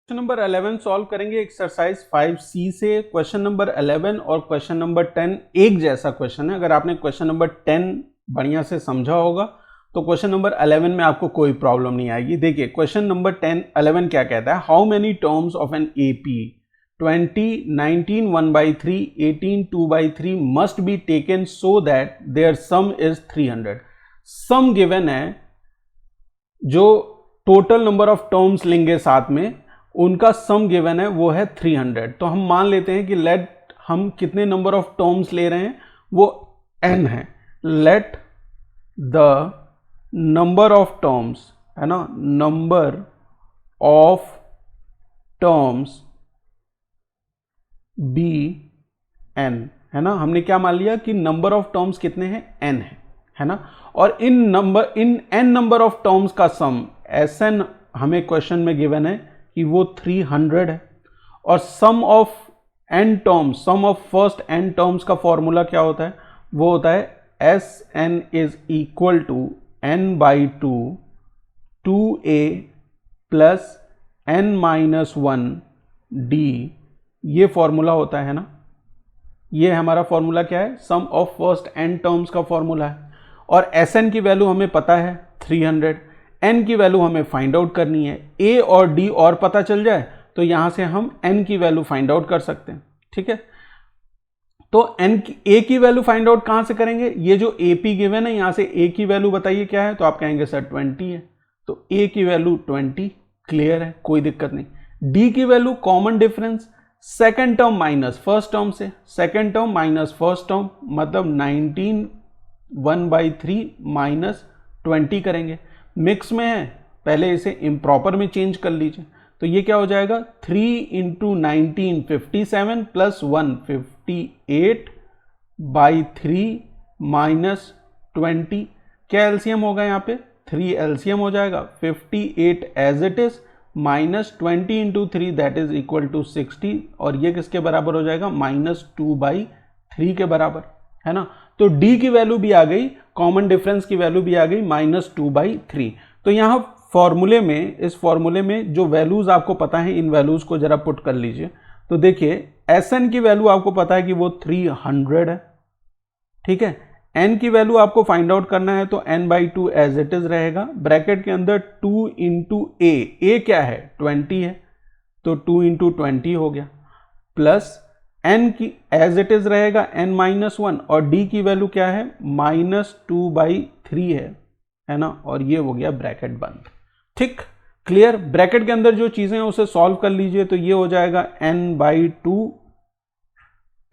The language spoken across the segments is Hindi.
क्वेश्चन नंबर 11 सॉल्व करेंगे एक्सरसाइज 5C से। क्वेश्चन नंबर 11 और क्वेश्चन नंबर 10 एक जैसा क्वेश्चन है। अगर आपने क्वेश्चन नंबर 10 बढ़िया से समझा होगा तो क्वेश्चन नंबर 11 में आपको कोई प्रॉब्लम नहीं आएगी। देखिए क्वेश्चन नंबर 11 क्या कहता है, how many terms of an AP 20, 19 1/3, 18 2/3 must be taken so that their sum is 300। Sum given है, जो टोटल नंबर ऑफ टर्म्स लेंगे साथ में उनका सम गिवन है वो है 300। तो हम मान लेते हैं कि लेट हम कितने नंबर ऑफ टर्म्स ले रहे हैं वो n है। Let the number of terms है ना, number of terms be n है ना। हमने क्या मान लिया कि नंबर ऑफ टर्म्स कितने हैं, n है ना। और इन n नंबर ऑफ टर्म्स का सम Sn हमें क्वेश्चन में गिवन है कि वो 300 है। और sum of n terms, sum of first n terms का फॉर्मूला क्या होता है, वो होता है Sn is equal to n/2 2a plus n-1 d। ये फॉर्मूला होता है ना, ये हमारा फॉर्मूला क्या है, sum of first n terms का फॉर्मूला है। और Sn की वैल्यू हमें पता है 300, n की वैल्यू हमें फाइंड आउट करनी है। a और d और पता चल जाए तो यहां से हम n की वैल्यू फाइंड आउट कर सकते हैं, ठीक है। तो a की वैल्यू फाइंड आउट कहां से करेंगे, ये जो ap गिवन है यहां से a की वैल्यू बताइए क्या है, तो आप कहेंगे सर 20 है, तो a की वैल्यू 20, क्लियर है, कोई दिक्कत नहीं। d की value common difference, second term minus first term से, second term minus first term मतलब 19 1/3 माइनस 20 करेंगे। मिक्स में है, पहले इसे इम्प्रॉपर में चेंज कर लीजिए। तो ये क्या हो जाएगा, 3 × 19 57 प्लस 1 58/3 माइनस 20। क्या एलसीएम होगा यहाँ पे, 3 एलसीएम हो जाएगा, 58 as it is minus 20 × 3 that is equal to 60। और ये किसके बराबर हो जाएगा, -2/3 के बराबर, है ना। तो d की वैल्यू भी आ गई, कॉमन डिफरेंस की वैल्यू भी आ गई -2/3। तो यहाँ फॉर्मूले में, इस फॉर्मूले में जो वैल्यूज आपको पता है इन वैल्यूज को जरा पुट कर लीजिए। तो देखिए Sn की वैल्यू आपको पता है कि वो 300 है, ठीक है। n की वैल्यू आपको फाइंड आउट करना है तो n/2 एज इट इज रहेगा, ब्रैकेट के अंदर 2 × a क्या है 20 है, तो 2 × 20 हो गया, प्लस n की एज इट इज रहेगा n-1 और d की वैल्यू क्या है -2/3 है ना। और ये हो गया ब्रैकेट बंद, ठीक, क्लियर। ब्रैकेट के अंदर जो चीजें हैं उसे सॉल्व कर लीजिए। तो ये हो जाएगा n/2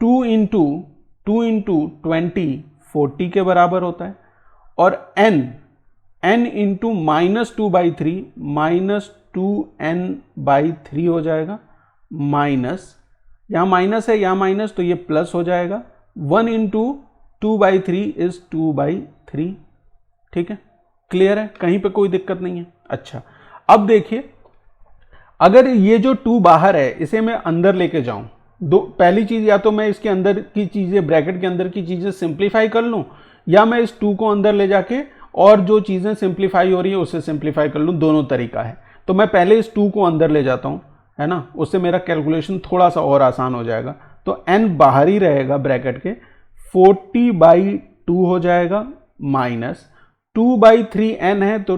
2 × 20 40 के बराबर होता है, और n × -2/3 -2n/3 हो जाएगा, माइनस, यहां माइनस है यहां माइनस, तो ये प्लस हो जाएगा, 1 × 2/3 इज 2/3, ठीक है, क्लियर है, कहीं पे कोई दिक्कत नहीं है। अच्छा, अब देखिए अगर ये जो 2 बाहर है इसे मैं अंदर लेके जाऊं, दो पहली चीज, या तो मैं इसके अंदर की चीजें, ब्रैकेट के अंदर की चीजें सिंप्लीफाई कर लूं, या मैं इस 2 को अंदर ले जाके और जो चीजें सिंप्लीफाई हो रही है उसे सिंप्लीफाई कर लूं, दोनों तरीका है। तो मैं पहले इस 2 को अंदर ले जाता हूं, है ना, उससे मेरा कैलकुलेशन थोड़ा सा और आसान हो जाएगा। तो n बाहर ही रहेगा ब्रैकेट के, 40/2 हो जाएगा, माइनस 2/3n है तो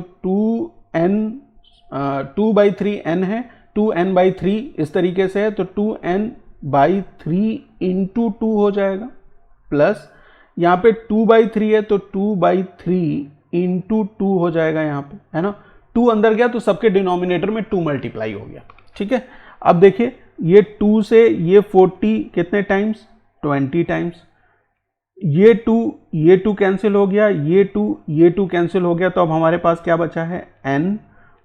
2/3n है, 2n/3 इस तरीके से है तो 2n/3 × 2 हो जाएगा, प्लस यहाँ पे 2/3 है तो 2/3 × 2 हो जाएगा यहाँ पे, है ना। 2 अंदर गया तो सबके डिनोमिनेटर में 2 मल्टीप्लाई हो गया, ठीक है। अब देखिए ये 2 से ये 40 कितने टाइम्स, 20 टाइम्स, ये 2 कैंसिल हो गया, ये 2 कैंसिल हो गया, तो अब हमारे पास क्या बचा है n,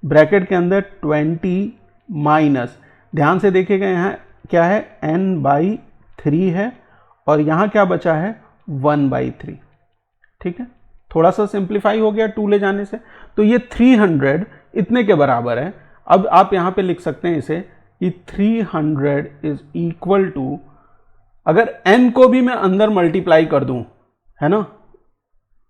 ब्रैकेट के अंदर 20 माइनस, ध्यान से देखिएगा यहाँ क्या है n/3 है, और यहाँ क्या बचा है 1/3, ठीक है। थोड़ा सा सिंप्लीफाई हो गया 2 ले जाने से, तो ये 300 इतने के बराबर है। अब आप यहां पे लिख सकते हैं इसे कि 300 इज इक्वल टू, अगर n को भी मैं अंदर मल्टीप्लाई कर दूं, है ना,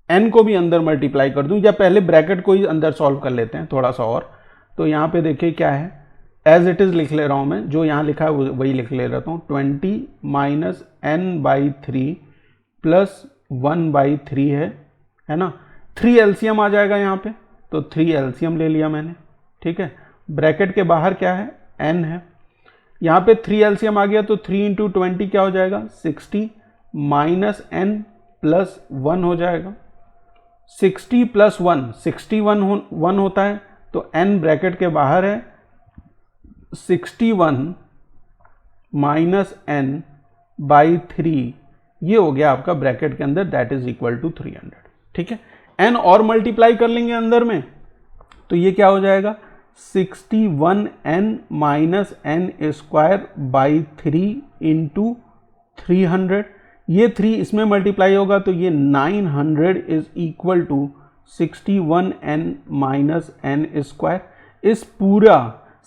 n को भी अंदर मल्टीप्लाई कर दूं, या पहले ब्रैकेट को ही अंदर सॉल्व कर लेते हैं थोड़ा सा और। तो यहाँ पे देखिए क्या है, एज इट इज लिख ले रहा हूँ मैं, जो यहाँ लिखा है वही लिख ले रहा हूँ। 20 माइनस n बाई 3 प्लस 1/3 है ना। 3 एलसीएम आ जाएगा यहाँ पे, तो 3 एलसीएम ले लिया मैंने, ठीक है। ब्रैकेट के बाहर क्या है, n है, यहाँ पे 3 एलसीएम आ गया, तो 3 इंटू 20 क्या हो जाएगा, 60 माइनस n प्लस 1 हो जाएगा। 60 प्लस 1 61 होता है, तो n ब्रैकेट के बाहर है, 61 माइनस n बाई 3, ये हो गया आपका ब्रैकेट के अंदर, दैट इज इक्वल टू 300, ठीक है। n और मल्टीप्लाई कर लेंगे अंदर में, तो ये क्या हो जाएगा, 61n minus n square by 3 into 300, ये 3 इसमें मल्टीप्लाई होगा, तो ये 900 is equal to 61n minus n square. इस पूरा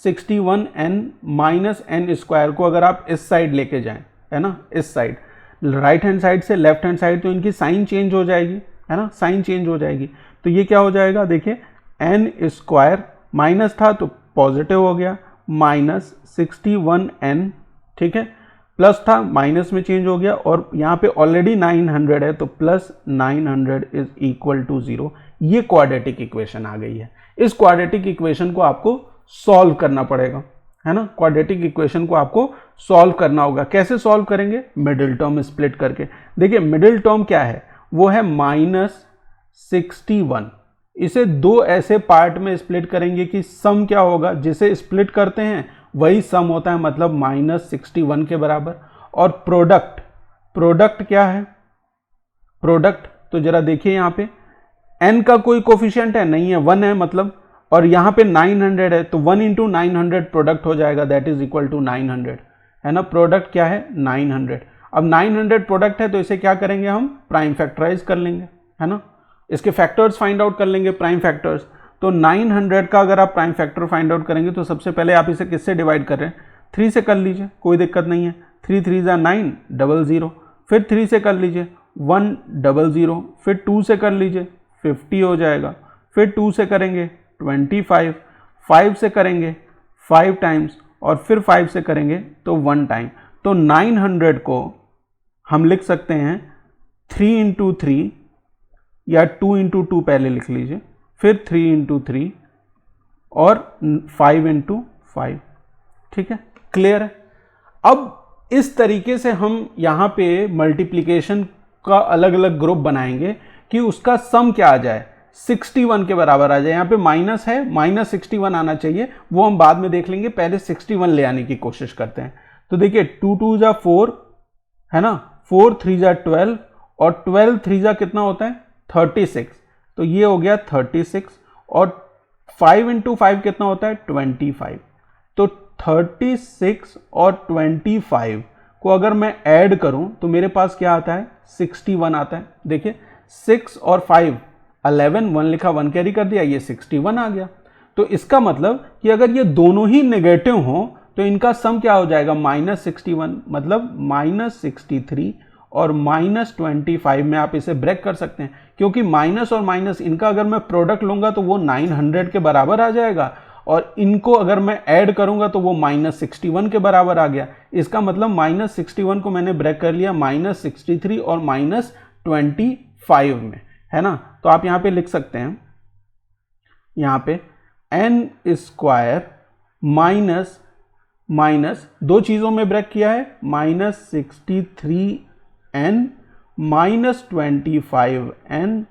61n माइनस n स्क्वायर को अगर आप इस साइड लेके जाएं, है ना, इस साइड, राइट हैंड साइड से लेफ्ट हैंड साइड, तो इनकी साइन चेंज हो जाएगी, है ना, साइन चेंज हो जाएगी। तो ये क्या हो जाएगा, देखिए n स्क्वायर माइनस था तो पॉजिटिव हो गया, माइनस 61n, ठीक है, प्लस था माइनस में चेंज हो गया, और यहाँ पे ऑलरेडी 900 है, तो प्लस 900 इज इक्वल टू 0। ये क्वाड्रेटिक इक्वेशन आ गई है। इस क्वाड्रेटिक इक्वेशन को आपको सॉल्व करना पड़ेगा, है ना। क्वाड्रेटिक इक्वेशन को आपको सॉल्व करना होगा। कैसे सॉल्व करेंगे, मिडिल टर्म स्प्लिट करके। देखिए मिडिल टर्म क्या है, वो है माइनस 61। इसे दो ऐसे पार्ट में स्प्लिट करेंगे कि सम क्या होगा, जिसे स्प्लिट करते हैं वही सम होता है, मतलब माइनस 61 के बराबर। और प्रोडक्ट क्या है, प्रोडक्ट तो जरा देखिए यहाँ पे n का कोई कोफिशिएंट है नहीं है, 1 है मतलब, और यहाँ पे 900 है, तो 1 इंटू 900 प्रोडक्ट हो जाएगा, दैट इज इक्वल टू 900, है ना। प्रोडक्ट क्या है, 900। अब 900 प्रोडक्ट है, तो इसे क्या करेंगे, हम प्राइम फैक्टराइज कर लेंगे, है ना। इसके फैक्टर्स फाइंड आउट कर लेंगे, प्राइम फैक्टर्स। तो 900 का अगर आप प्राइम फैक्टर फाइंड आउट करेंगे, तो सबसे पहले आप इसे किससे डिवाइड कर रहे हैं, 3 से कर लीजिए, कोई दिक्कत नहीं है। 3 3 9 00, फिर 3 से कर लीजिए 100, फिर 2 से कर लीजिए 50 हो जाएगा, फिर 2 से करेंगे 25, 5 से करेंगे 5 टाइम्स, और फिर 5 से करेंगे तो 1 टाइम। तो 900 को हम लिख सकते हैं 3 इंटू 3, या 2 इंटू 2 पहले लिख लीजिए, फिर 3 इंटू 3 और 5 इंटू 5, ठीक है, क्लियर है। अब इस तरीके से हम यहाँ पे मल्टीप्लिकेशन का अलग अलग ग्रुप बनाएंगे कि उसका सम क्या आ जाए, 61 के बराबर आ जाए। यहाँ पे माइनस है, माइनस 61 आना चाहिए, वो हम बाद में देख लेंगे, पहले 61 ले आने की कोशिश करते हैं। तो देखिए 2 2 जा 4, है ना, 4 3 जा 12, और 12 3 जा कितना होता है, 36, तो ये हो गया 36, और 5 इंटू 5 कितना होता है, 25। तो 36 और 25 को अगर मैं ऐड करूं तो मेरे पास क्या आता है, 61 आता है। देखिए 6 और 5 11, 1 लिखा, 1 कैरी कर दिया, ये 61 आ गया। तो इसका मतलब कि अगर ये दोनों ही नेगेटिव हों तो इनका सम क्या हो जाएगा, माइनस 61, मतलब माइनस 63 और माइनस 25 में आप इसे ब्रेक कर सकते हैं, क्योंकि माइनस और माइनस इनका अगर मैं प्रोडक्ट लूंगा तो वो 900 के बराबर आ जाएगा, और इनको अगर मैं ऐड करूंगा तो वो माइनस 61 के बराबर आ गया। इसका मतलब माइनस 61 को मैंने ब्रेक कर लिया माइनस 63 और माइनस 25 में, है ना। तो आप यहाँ पे लिख सकते हैं, यहाँ पे n स्क्वायर माइनस माइनस दो चीज़ों में ब्रेक किया है, minus 63n minus 25n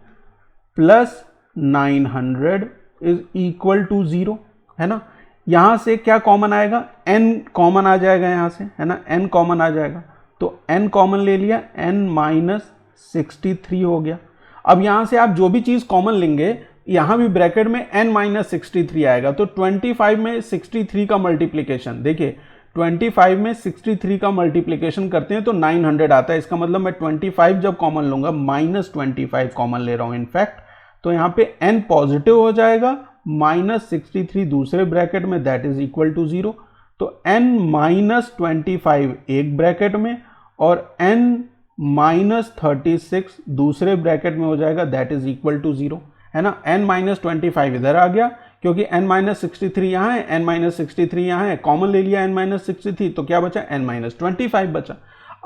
plus 900 is equal to 0, है ना। यहाँ से क्या कॉमन आएगा, n कॉमन आ जाएगा यहाँ से, है ना, n कॉमन आ जाएगा, तो n कॉमन ले लिया, n माइनस 63 हो गया। अब यहाँ से आप जो भी चीज़ कॉमन लेंगे, यहाँ भी ब्रैकेट में n माइनस 63 आएगा। तो 25 में 63 का मल्टीप्लिकेशन, देखिए 25 में 63 का मल्टीप्लिकेशन करते हैं तो 900 आता है। इसका मतलब मैं 25 जब कॉमन लूंगा, माइनस 25 कॉमन ले रहा हूँ इनफैक्ट, तो यहाँ पे n पॉजिटिव हो जाएगा, माइनस 63 दूसरे ब्रैकेट में, दैट इज इक्वल टू 0। तो n माइनस 25 एक ब्रैकेट में, और n माइनस 36 दूसरे ब्रैकेट में हो जाएगा, दैट इज इक्वल टू 0, है ना। n माइनस 25 इधर आ गया, क्योंकि n-63 यहाँ है, n-63 यहाँ है, कॉमन ले लिया n-63, तो क्या बचा, n-25 बचा।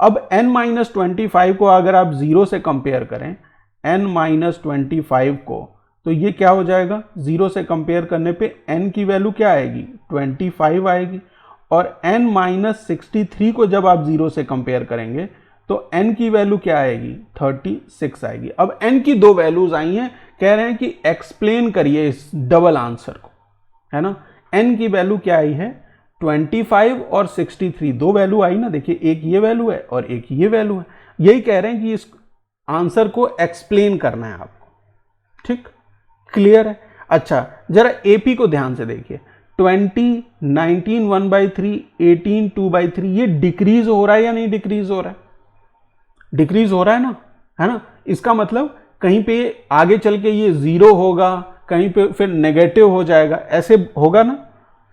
अब n-25 को अगर आप 0 से कंपेयर करें n-25 को, तो ये क्या हो जाएगा, 0 से कंपेयर करने पे n की वैल्यू क्या आएगी, 25 आएगी। और n-63 को जब आप 0 से कंपेयर करेंगे तो n की वैल्यू क्या आएगी, 36 आएगी। अब n की दो वैल्यूज आई हैं, कह रहे हैं कि एक्सप्लेन करिए इस डबल आंसर को, है ना। n की वैल्यू क्या आई है, 25 और 63, दो वैल्यू आई ना, देखिए एक ये वैल्यू है और एक ये वैल्यू है। यही कह रहे हैं कि इस आंसर को एक्सप्लेन करना है आपको, ठीक, क्लियर है। अच्छा जरा एपी को ध्यान से देखिए, 20, 19 1/3, 18 2/3, ये डिक्रीज हो रहा है या नहीं डिक्रीज हो रहा है, डिक्रीज हो रहा है ना, है ना। इसका मतलब कहीं पे आगे चल के ये 0 होगा, कहीं पे फिर नेगेटिव हो जाएगा, ऐसे होगा ना,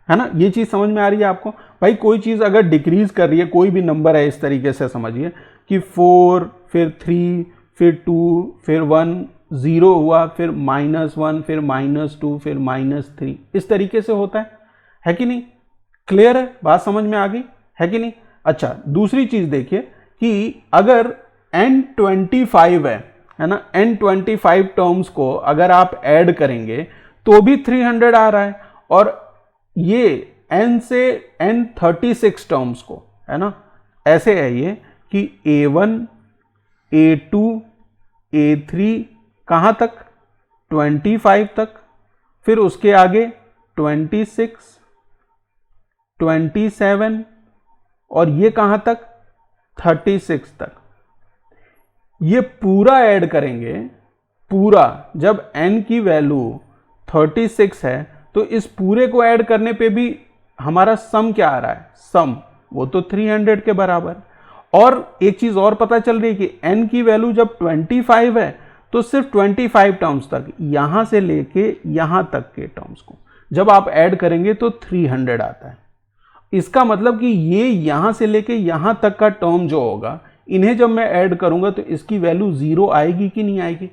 है ना। ये चीज समझ में आ रही है आपको। भाई कोई चीज अगर डिक्रीज कर रही है, कोई भी नंबर है, इस तरीके से समझिए कि 4 फिर 3 फिर 2 फिर 1, 0 हुआ, फिर -1 फिर -2 फिर -3, इस तरीके से होता है कि नहीं, क्लियर है, बात समझ में आ गई है कि नहीं। अच्छा दूसरी चीज देखिए कि अगर n25 है ना, n25 टर्म्स को अगर आप ऐड करेंगे तो भी 300 आ रहा है, और ये n से n36 टर्म्स को, है ना, ऐसे है ये कि a1 a2 a3 कहाँ तक, 25 तक, फिर उसके आगे 26 27 और ये कहाँ तक, 36 तक। ये पूरा ऐड करेंगे, पूरा, जब n की वैल्यू 36 है तो इस पूरे को ऐड करने पे भी हमारा सम क्या आ रहा है, सम वो तो 300 के बराबर। और एक चीज और पता चल रही है कि n की वैल्यू जब 25 है तो सिर्फ 25 टर्म्स तक, यहां से लेके यहां तक के टर्म्स को जब आप ऐड करेंगे तो 300 आता है। इसका मतलब कि ये यहां से लेके यहां तक का टर्म जो होगा, इन्हें जब मैं ऐड करूंगा तो इसकी वैल्यू 0 आएगी कि नहीं आएगी,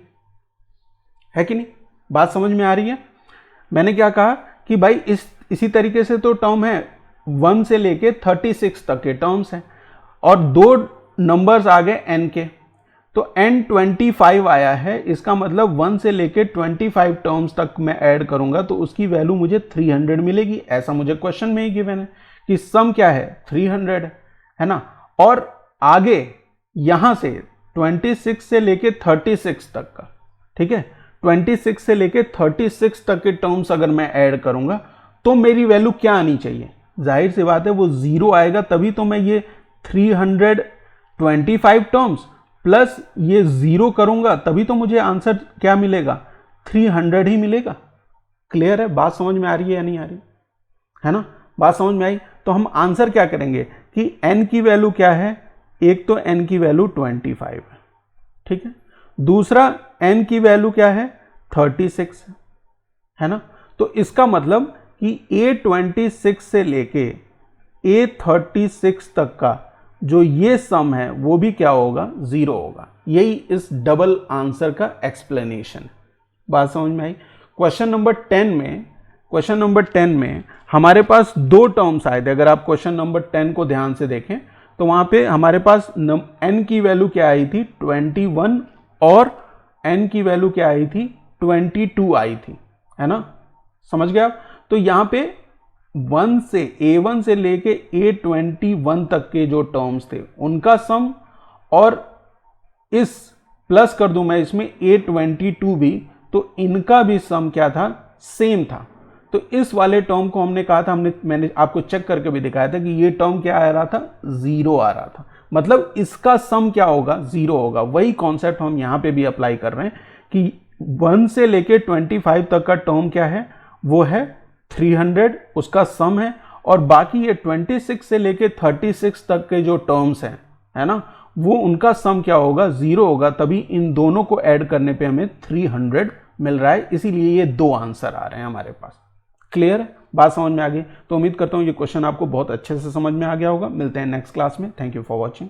है कि नहीं, बात समझ में आ रही है। मैंने क्या कहा कि भाई इसी तरीके से तो टर्म है, 1 से लेके 36 तक के टर्म्स हैं, और दो नंबर्स आ गए n के, तो n25 आया है, इसका मतलब 1 से लेके 25 टर्म्स तक मैं ऐड करूंगा तो उसकी वैल्यू मुझे 300 मिलेगी। ऐसा मुझे क्वेश्चन में ही गिवन है कि सम क्या है, 300 है ना। और आगे यहां से 26 से लेके 36 तक का, ठीक है, 26 से लेके 36 तक के टर्म्स अगर मैं ऐड करूंगा तो मेरी वैल्यू क्या आनी चाहिए, जाहिर सी बात है वो 0 आएगा, तभी तो मैं ये 325 टर्म्स प्लस ये 0 करूंगा, तभी तो मुझे आंसर क्या मिलेगा, 300 ही मिलेगा। क्लियर है, बात समझ में आ रही है या नहीं आ रही, है ना, बात समझ में आई। तो हम आंसर क्या करेंगे कि n की वैल्यू क्या है, एक तो n की वैल्यू 25 है, ठीक है, दूसरा n की वैल्यू क्या है, 36 है ना। तो इसका मतलब कि A26 से लेके A36 तक का जो ये सम है वो भी क्या होगा, 0 होगा। यही इस डबल आंसर का एक्सप्लेनेशन, बात समझ में आई। क्वेश्चन नंबर 10 में हमारे पास दो टर्म्स आए थे। अगर आप क्वेश्चन नंबर 10 को ध्यान से देखें तो वहां पे हमारे पास n की वैल्यू क्या आई थी, 21, और n की वैल्यू क्या आई थी, 22 आई थी, है ना, समझ गए आप। तो यहां पे A1 से लेके A21 तक के जो टर्म्स थे उनका सम, और इस प्लस कर दूं मैं इसमें A22 भी, तो इनका भी सम क्या था, सेम था। तो इस वाले टर्म को हमने कहा था, मैंने आपको चेक करके भी दिखाया था कि ये टर्म क्या आ रहा था, 0 आ रहा था, मतलब इसका सम क्या होगा, 0 होगा। वही कॉन्सेप्ट हम यहां पे भी अप्लाई कर रहे हैं कि 1 से लेके 25 तक का टर्म क्या है, वो है 300, उसका सम है, और बाकी ये 26 से लेके 36 तक के जो टर्म्स हैं, है ना, वो उनका सम क्या होगा, 0 होगा। तभी इन दोनों को ऐड करने पे हमें 300 मिल रहा है, इसीलिए ये दो आंसर आ रहे हैं हमारे पास। क्लियर है, बात समझ में आ गई। तो उम्मीद करता हूं ये क्वेश्चन आपको बहुत अच्छे से समझ में आ गया होगा। मिलते हैं नेक्स्ट क्लास में। Thank you for watching.